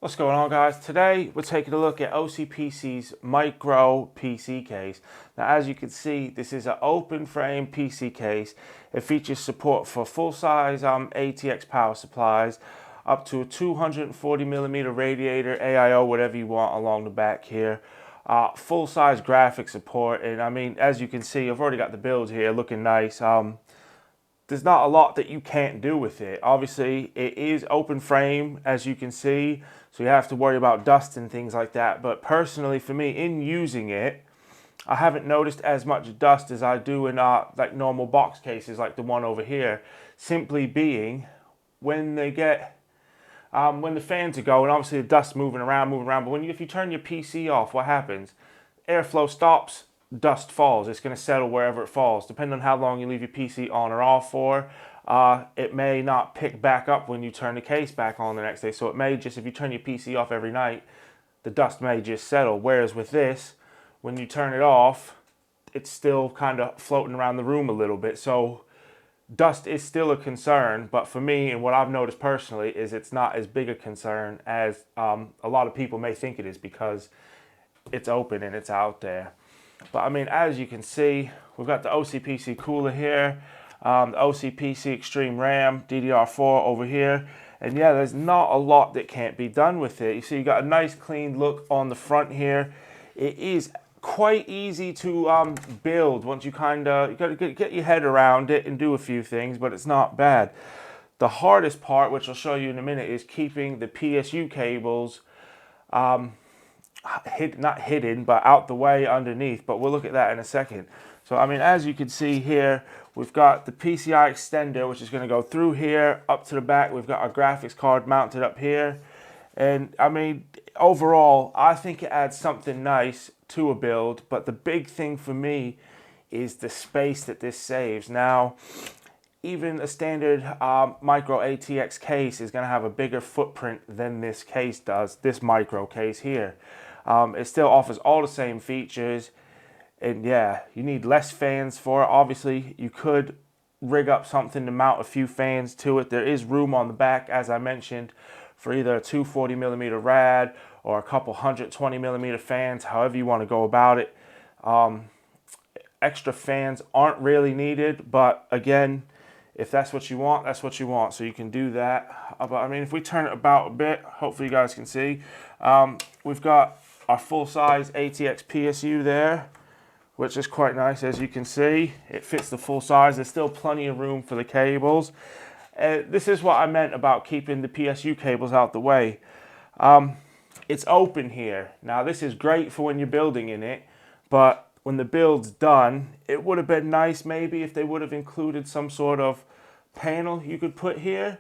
What's going on, guys? Today we're taking a look at OCPC's Micro PC Case. Now, as you can see, this is an open frame PC case. It features support for full-size ATX power supplies, up to a 240mm radiator, AIO, whatever you want along the back here. Full-size graphic support, and I mean, as you can see, I've already got the build here looking nice. There's not a lot that you can't do with it. Obviously, it is open frame, as you can see, so you have to worry about dust and things like that. But personally, for me, in using it, I haven't noticed as much dust as I do in like normal box cases like the one over here. Simply being, when they get, when the fans are going, obviously the dust's moving around, but if you turn your PC off, what happens? Airflow stops, dust falls. It's going to settle wherever it falls. Depending on how long you leave your PC on or off for, it may not pick back up when you turn the case back on the next day. So it may just, if you turn your PC off every night, the dust may just settle. Whereas with this, when you turn it off, it's still kind of floating around the room a little bit. So dust is still a concern, but for me, and what I've noticed personally, is it's not as big a concern as a lot of people may think it is, because it's open and it's out there. But I mean, as you can see, we've got the OCPC cooler here, the OCPC Extreme RAM DDR4 over here, and yeah, there's not a lot that can't be done with it. You see, you got a nice clean look on the front here. It is quite easy to build once you kind of, you got to get your head around it and do a few things, but it's not bad. The hardest part, which I'll show you in a minute, is keeping the PSU cables not hidden, but out the way underneath, but we'll look at that in a second. So I mean, as you can see here, we've got the PCI extender, which is going to go through here up to the back. We've got our graphics card mounted up here, and I mean, overall, I think it adds something nice to a build. But the big thing for me is the space that this saves. Now, even a standard micro ATX case is going to have a bigger footprint than this case does, this micro case here. It still offers all the same features, and yeah, you need less fans for it. Obviously, you could rig up something to mount a few fans to it. There is room on the back, as I mentioned, for either a 240mm rad or a couple 120mm fans, however you want to go about it. Extra fans aren't really needed, but again, if that's what you want, that's what you want. So you can do that. But I mean, if we turn it about a bit, hopefully you guys can see, we've got our full-size ATX PSU there, which is quite nice. As you can see, it fits the full size. There's still plenty of room for the cables. This is what I meant about keeping the PSU cables out the way. It's open here. Now, this is great for when you're building in it, but when the build's done, it would have been nice maybe if they would have included some sort of panel you could put here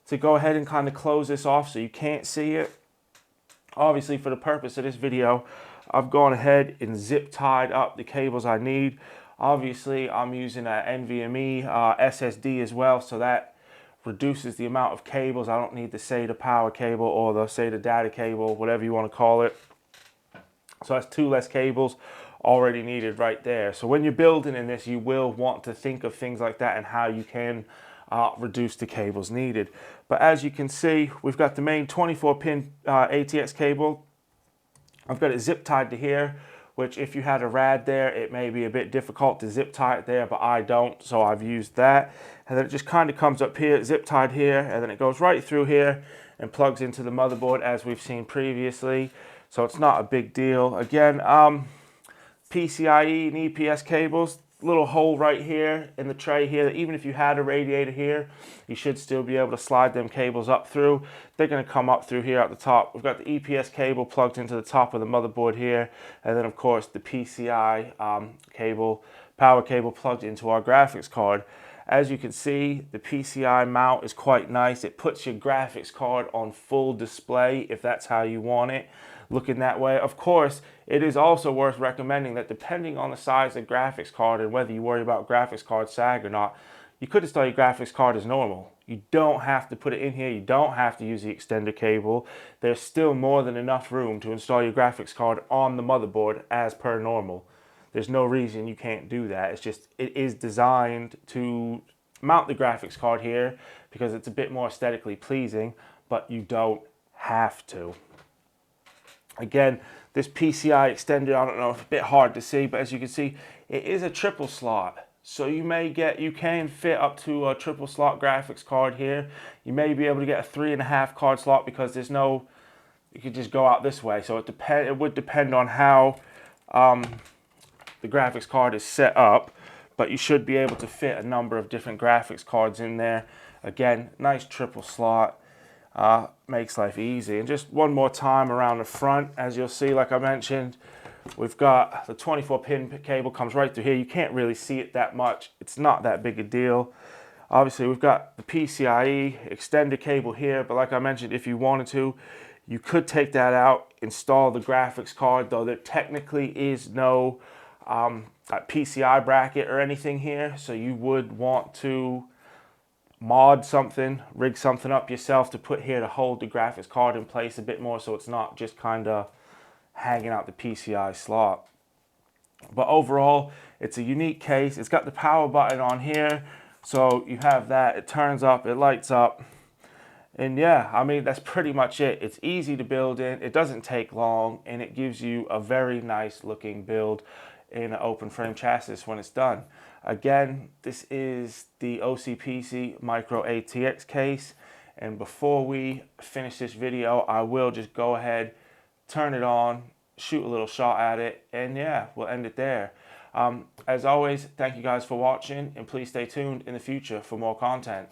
to go ahead and kind of close this off so you can't see it. Obviously, for the purpose of this video, I've gone ahead and zip tied up the cables I need. Obviously, I'm using an NVMe SSD as well, so that reduces the amount of cables. I don't need the SATA power cable or the SATA data cable, whatever you want to call it. So that's 2 less cables already needed right there. So when you're building in this, you will want to think of things like that and how you can reduce the cables needed. But as you can see, we've got the main 24-pin ATX cable. I've got it zip tied to here, which if you had a rad there, it may be a bit difficult to zip tie it there, but I don't, so I've used that. And then it just kind of comes up here, zip tied here, and then it goes right through here and plugs into the motherboard as we've seen previously. So it's not a big deal. Again, PCIe and EPS cables, little hole right here in the tray here, that even if you had a radiator here, you should still be able to slide them cables up through. They're going to come up through here at the top. We've got the EPS cable plugged into the top of the motherboard here, and then of course the PCI cable, power cable plugged into our graphics card. As you can see, the PCI mount is quite nice. It puts your graphics card on full display if that's how you want it, looking that way. Of course, it is also worth recommending that depending on the size of the graphics card and whether you worry about graphics card sag or not, you could install your graphics card as normal. You don't have to put it in here. You don't have to use the extender cable. There's still more than enough room to install your graphics card on the motherboard as per normal. There's no reason you can't do that. It's just, it is designed to mount the graphics card here because it's a bit more aesthetically pleasing, but you don't have to. Again, this PCI extender, I don't know, it's a bit hard to see, but as you can see, it is a triple slot. So you can fit up to a triple slot graphics card here. You may be able to get a 3.5 card slot because you could just go out this way. So it would depend on how the graphics card is set up, but you should be able to fit a number of different graphics cards in there. Again, nice triple slot. Makes life easy. And just one more time around the front, as you'll see, like I mentioned, we've got the 24-pin cable comes right through here. You can't really see it that much. It's not that big a deal. Obviously, we've got the PCIe extender cable here, but like I mentioned, if you wanted to, you could take that out, install the graphics card, though there technically is no PCI bracket or anything here, so you would want to mod something, rig something up yourself to put here to hold the graphics card in place a bit more so it's not just kind of hanging out the PCI slot. But overall, it's a unique case. It's got the power button on here, so you have that. It turns up, it lights up. And yeah, I mean, that's pretty much it. It's easy to build in, it doesn't take long, and it gives you a very nice looking build in an open frame chassis when it's done. Again, this is the OCPC Micro ATX case. And before we finish this video, I will just go ahead, turn it on, shoot a little shot at it, and yeah, we'll end it there. As always, thank you guys for watching, and please stay tuned in the future for more content.